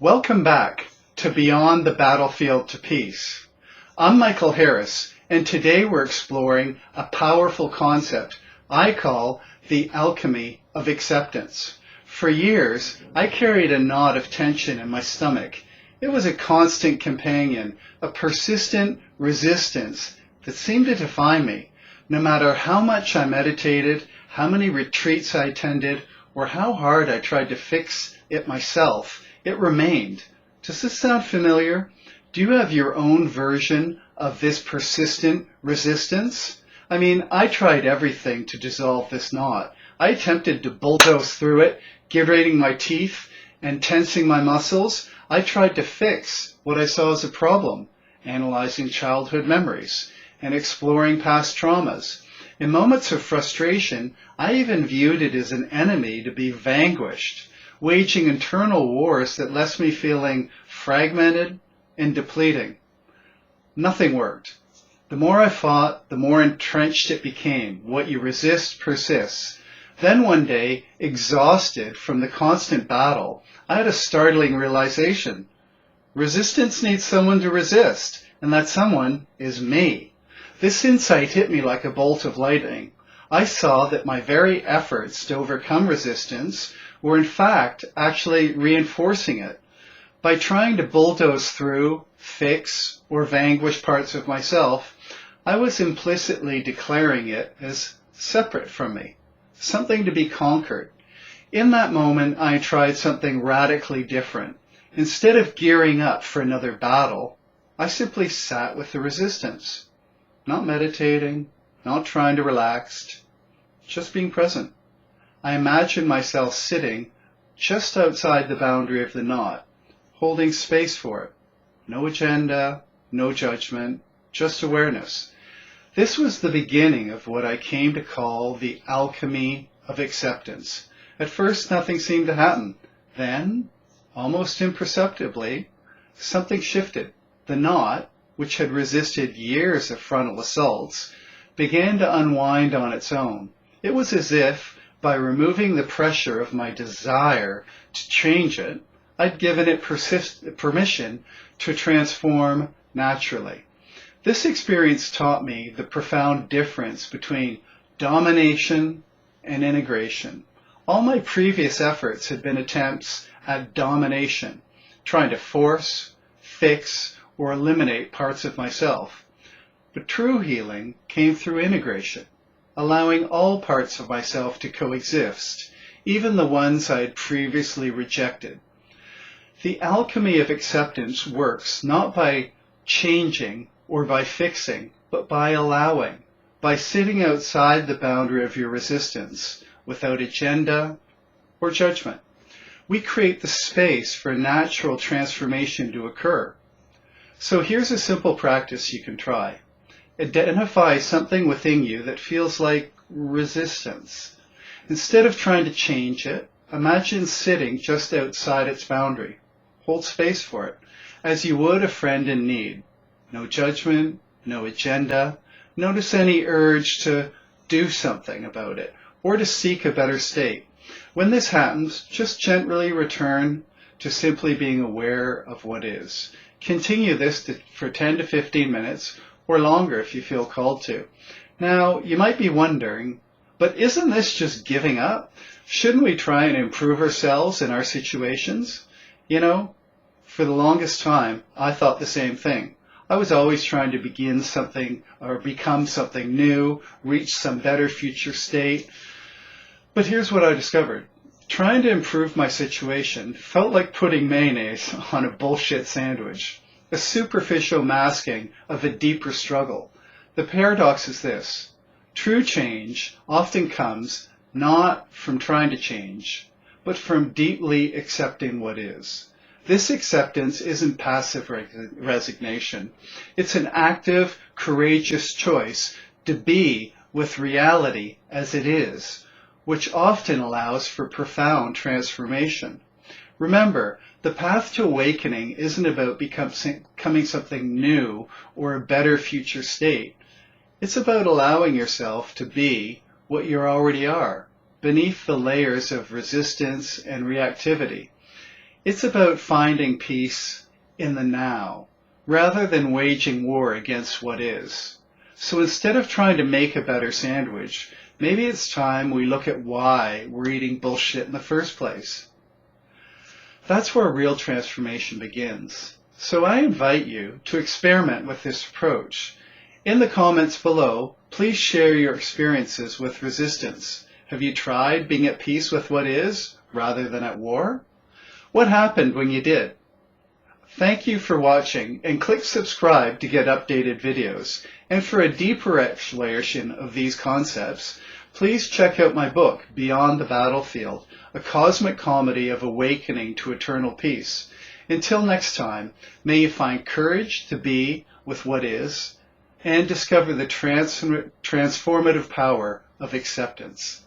Welcome back to Beyond the Battlefield to Peace. I'm Michael Harris, and today we're exploring a powerful concept I call the Alchemy of Acceptance. For years, I carried a knot of tension in my stomach. It was a constant companion, a persistent resistance that seemed to define me. No matter how much I meditated, how many retreats I attended, or how hard I tried to fix it myself, it remained. Does this sound familiar? Do you have your own version of this persistent resistance? I tried everything to dissolve this knot. I attempted to bulldoze through it, gritting my teeth and tensing my muscles. I tried to fix what I saw as a problem, analyzing childhood memories and exploring past traumas. In moments of frustration, I even viewed it as an enemy to be vanquished, waging internal wars that left me feeling fragmented and depleting. Nothing worked. The more I fought, the more entrenched it became. What you resist persists. Then one day, exhausted from the constant battle, I had a startling realization. Resistance needs someone to resist, and that someone is me. This insight hit me like a bolt of lightning. I saw that my very efforts to overcome resistance were in fact actually reinforcing it. By trying to bulldoze through, fix, or vanquish parts of myself, I was implicitly declaring it as separate from me, something to be conquered. In that moment, I tried something radically different. Instead of gearing up for another battle, I simply sat with the resistance, not meditating, not trying to relax, just being present. I imagined myself sitting just outside the boundary of the knot, holding space for it. No agenda, no judgment, just awareness. This was the beginning of what I came to call the Alchemy of Acceptance. At first, nothing seemed to happen. Then, almost imperceptibly, something shifted. The knot, which had resisted years of frontal assaults, began to unwind on its own. It was as if, by removing the pressure of my desire to change it, I'd given it permission to transform naturally. This experience taught me the profound difference between domination and integration. All my previous efforts had been attempts at domination, trying to force, fix, or eliminate parts of myself. But true healing came through integration, allowing all parts of myself to coexist, even the ones I had previously rejected. The alchemy of acceptance works not by changing or by fixing, but by allowing, by sitting outside the boundary of your resistance without agenda or judgment. We create the space for natural transformation to occur. So here's a simple practice you can try. Identify something within you that feels like resistance. Instead of trying to change it, imagine sitting just outside its boundary. Hold space for it, as you would a friend in need. No judgment, no agenda. Notice any urge to do something about it, or to seek a better state. When this happens, just gently return to simply being aware of what is. Continue this for 10 to 15 minutes, or longer if you feel called to. Now, you might be wondering, but isn't this just giving up? Shouldn't we try and improve ourselves in our situations? For the longest time, I thought the same thing. I was always trying to begin something or become something new, reach some better future state. But here's what I discovered. Trying to improve my situation felt like putting mayonnaise on a bullshit sandwich, a superficial masking of a deeper struggle. The paradox is this. True change often comes not from trying to change, but from deeply accepting what is. This acceptance isn't passive resignation. It's an active, courageous choice to be with reality as it is, which often allows for profound transformation. Remember, the path to awakening isn't about becoming something new or a better future state. It's about allowing yourself to be what you already are, beneath the layers of resistance and reactivity. It's about finding peace in the now, rather than waging war against what is. So instead of trying to make a better sandwich, maybe it's time we look at why we're eating bullshit in the first place. That's where real transformation begins. So I invite you to experiment with this approach. In the comments below, please share your experiences with resistance. Have you tried being at peace with what is, rather than at war? What happened when you did? Thank you for watching, and click subscribe to get updated videos. And for a deeper exploration of these concepts, please check out my book, Beyond the Battlefield, a cosmic comedy of awakening to eternal peace. Until next time, may you find courage to be with what is, and discover the transformative power of acceptance.